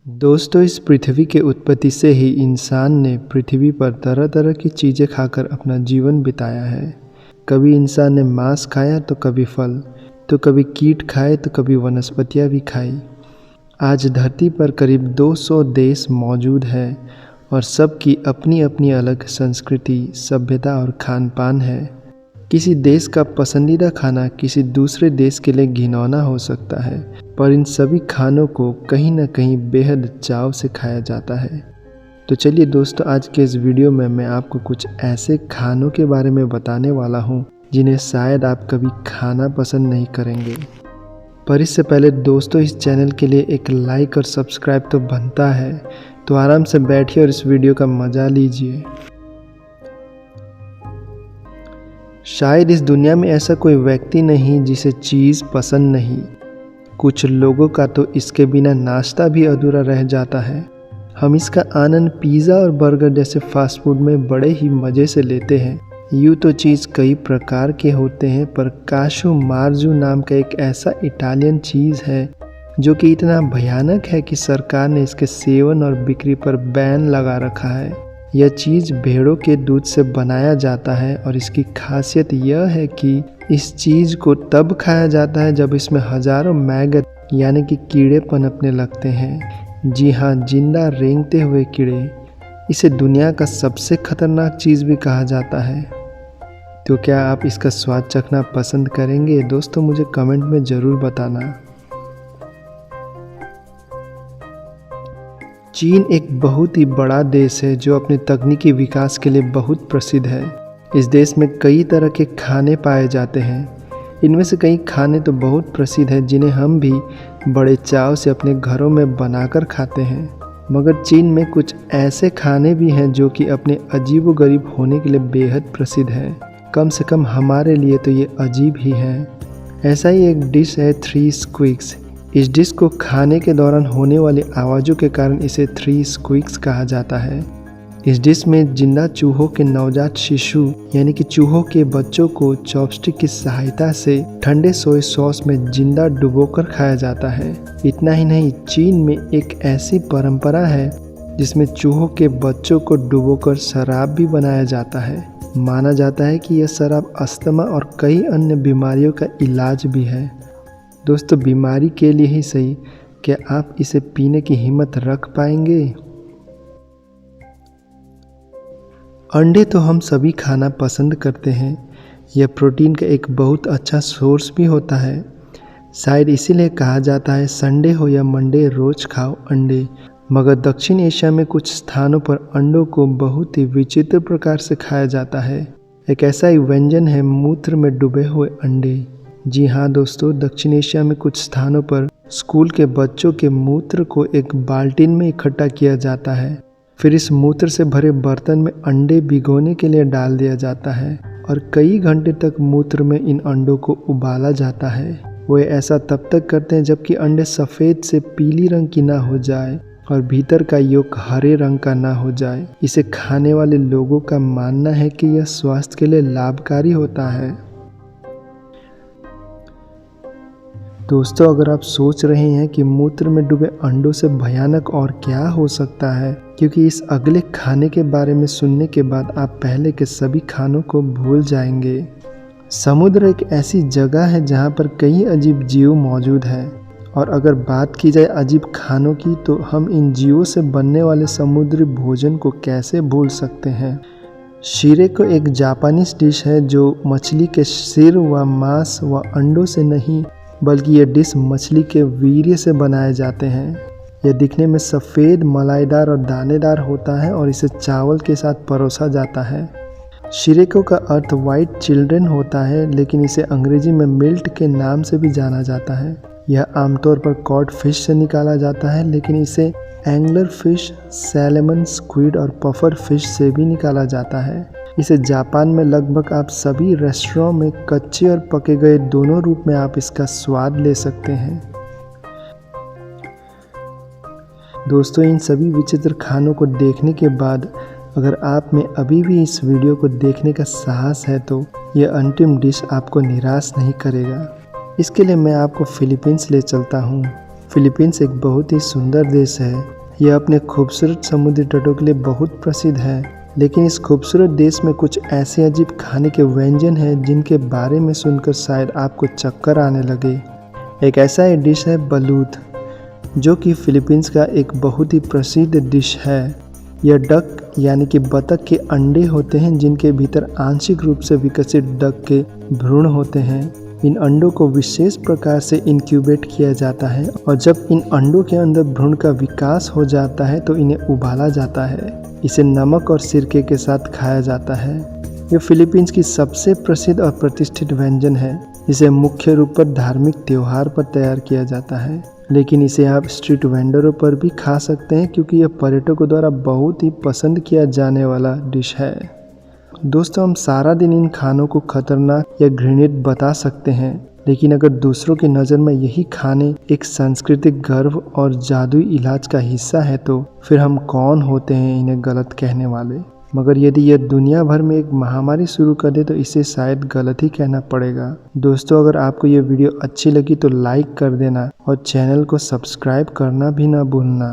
दोस्तों, इस पृथ्वी के उत्पत्ति से ही इंसान ने पृथ्वी पर तरह तरह की चीज़ें खाकर अपना जीवन बिताया है। कभी इंसान ने मांस खाया तो कभी फल, तो कभी कीट खाए तो कभी वनस्पतियाँ भी खाई। आज धरती पर करीब 200 देश मौजूद हैं और सबकी अपनी अपनी अलग संस्कृति, सभ्यता और खान पान है। किसी देश का पसंदीदा खाना किसी दूसरे देश के लिए घिनौना हो सकता है, पर इन सभी खानों को कहीं ना कहीं बेहद चाव से खाया जाता है। तो चलिए दोस्तों, आज के इस वीडियो में मैं आपको कुछ ऐसे खानों के बारे में बताने वाला हूँ जिन्हें शायद आप कभी खाना पसंद नहीं करेंगे। पर इससे पहले दोस्तों, इस चैनल के लिए एक लाइक और सब्सक्राइब तो बनता है, तो आराम से बैठिए और इस वीडियो का मज़ा लीजिए। शायद इस दुनिया में ऐसा कोई व्यक्ति नहीं जिसे चीज़ पसंद नहीं। कुछ लोगों का तो इसके बिना नाश्ता भी अधूरा रह जाता है। हम इसका आनंद पिज़्ज़ा और बर्गर जैसे फास्ट फूड में बड़े ही मज़े से लेते हैं। यूँ तो चीज़ कई प्रकार के होते हैं, पर काशू मार्जू नाम का एक ऐसा इटालियन चीज़ है जो कि इतना भयानक है कि सरकार ने इसके सेवन और बिक्री पर बैन लगा रखा है। यह चीज़ भेड़ों के दूध से बनाया जाता है और इसकी खासियत यह है कि इस चीज़ को तब खाया जाता है जब इसमें हज़ारों मैगट यानी कि कीड़े पनपने लगते हैं। जी हाँ, जिंदा रेंगते हुए कीड़े। इसे दुनिया का सबसे खतरनाक चीज़ भी कहा जाता है। तो क्या आप इसका स्वाद चखना पसंद करेंगे? दोस्तों, मुझे कमेंट में ज़रूर बताना। चीन एक बहुत ही बड़ा देश है जो अपने तकनीकी विकास के लिए बहुत प्रसिद्ध है। इस देश में कई तरह के खाने पाए जाते हैं। इनमें से कई खाने तो बहुत प्रसिद्ध हैं जिन्हें हम भी बड़े चाव से अपने घरों में बनाकर खाते हैं। मगर चीन में कुछ ऐसे खाने भी हैं जो कि अपने अजीबोगरीब होने के लिए बेहद प्रसिद्ध हैं। कम से कम हमारे लिए तो ये अजीब ही है। ऐसा ही एक डिश है थ्री स्क्विक्स। इस डिश को खाने के दौरान होने वाली आवाज़ों के कारण इसे थ्री स्क्विक्स कहा जाता है। इस डिश में जिंदा चूहों के नवजात शिशु यानी कि चूहों के बच्चों को चॉपस्टिक की सहायता से ठंडे सोया सॉस में जिंदा डुबोकर खाया जाता है। इतना ही नहीं, चीन में एक ऐसी परंपरा है जिसमें चूहों के बच्चों को डुबोकर शराब भी बनाया जाता है। माना जाता है कि यह शराब अस्थमा और कई अन्य बीमारियों का इलाज भी है। दोस्तों, बीमारी के लिए ही सही, क्या आप इसे पीने की हिम्मत रख पाएंगे? अंडे तो हम सभी खाना पसंद करते हैं। यह प्रोटीन का एक बहुत अच्छा सोर्स भी होता है। शायद इसीलिए कहा जाता है संडे हो या मंडे रोज खाओ अंडे। मगर दक्षिण एशिया में कुछ स्थानों पर अंडों को बहुत ही विचित्र प्रकार से खाया जाता है। एक ऐसा ही व्यंजन है मूत्र में डूबे हुए अंडे। जी हाँ दोस्तों, दक्षिण एशिया में कुछ स्थानों पर स्कूल के बच्चों के मूत्र को एक बाल्टीन में इकट्ठा किया जाता है। फिर इस मूत्र से भरे बर्तन में अंडे भिगोने के लिए डाल दिया जाता है और कई घंटे तक मूत्र में इन अंडों को उबाला जाता है। वे ऐसा तब तक करते हैं जबकि अंडे सफ़ेद से पीली रंग की ना हो जाए और भीतर का योक हरे रंग का ना हो जाए। इसे खाने वाले लोगों का मानना है कि यह स्वास्थ्य के लिए लाभकारी होता है। दोस्तों, अगर आप सोच रहे हैं कि मूत्र में डूबे अंडों से भयानक और क्या हो सकता है, क्योंकि इस अगले खाने के बारे में सुनने के बाद आप पहले के सभी खानों को भूल जाएंगे। समुद्र एक ऐसी जगह है जहां पर कई अजीब जीव मौजूद हैं, और अगर बात की जाए अजीब खानों की तो हम इन जीवों से बनने वाले समुद्री भोजन को कैसे भूल सकते हैं। शिरेको एक जापानीज डिश है जो मछली के सिर व मांस व अंडों से नहीं बल्कि ये डिश मछली के वीर्य से बनाए जाते हैं। यह दिखने में सफ़ेद, मलाईदार और दानेदार होता है और इसे चावल के साथ परोसा जाता है। शिरेको का अर्थ वाइट चिल्ड्रन होता है, लेकिन इसे अंग्रेजी में मिल्ट के नाम से भी जाना जाता है। यह आमतौर पर कॉड फिश से निकाला जाता है, लेकिन इसे एंगलर फिश, सैलमन, स्क्विड और पफर फिश से भी निकाला जाता है। इसे जापान में लगभग आप सभी रेस्टोरों में कच्चे और पके गए दोनों रूप में आप इसका स्वाद ले सकते हैं। दोस्तों, इन सभी विचित्र खानों को देखने के बाद अगर आप में अभी भी इस वीडियो को देखने का साहस है तो यह अंतिम डिश आपको निराश नहीं करेगा। इसके लिए मैं आपको फिलीपींस ले चलता हूँ। फिलीपींस एक बहुत ही सुंदर देश है यह अपने खूबसूरत समुद्री तटों के लिए बहुत प्रसिद्ध है, लेकिन इस खूबसूरत देश में कुछ ऐसे अजीब खाने के व्यंजन हैं जिनके बारे में सुनकर शायद आपको चक्कर आने लगे। एक ऐसा ही डिश है बलूत, जो कि फिलीपींस का एक बहुत ही प्रसिद्ध डिश है। यह डक यानी कि बतख के अंडे होते हैं जिनके भीतर आंशिक रूप से विकसित डक के भ्रूण होते हैं। इन अंडों को विशेष प्रकार से इंक्यूबेट किया जाता है और जब इन अंडों के अंदर भ्रूण का विकास हो जाता है तो इन्हें उबाला जाता है। इसे नमक और सिरके के साथ खाया जाता है। यह फिलीपींस की सबसे प्रसिद्ध और प्रतिष्ठित व्यंजन है। इसे मुख्य रूप पर धार्मिक त्योहार पर तैयार किया जाता है, लेकिन इसे आप स्ट्रीट वेंडरों पर भी खा सकते हैं क्योंकि यह पर्यटकों द्वारा बहुत ही पसंद किया जाने वाला डिश है। दोस्तों, हम सारा दिन इन खानों को खतरनाक या घृणित बता सकते हैं, लेकिन अगर दूसरों की नज़र में यही खाने एक सांस्कृतिक गर्व और जादुई इलाज का हिस्सा है तो फिर हम कौन होते हैं इन्हें गलत कहने वाले। मगर यदि यह दुनिया भर में एक महामारी शुरू कर दे तो इसे शायद गलत ही कहना पड़ेगा। दोस्तों, अगर आपको यह वीडियो अच्छी लगी तो लाइक कर देना और चैनल को सब्सक्राइब करना भी ना भूलना।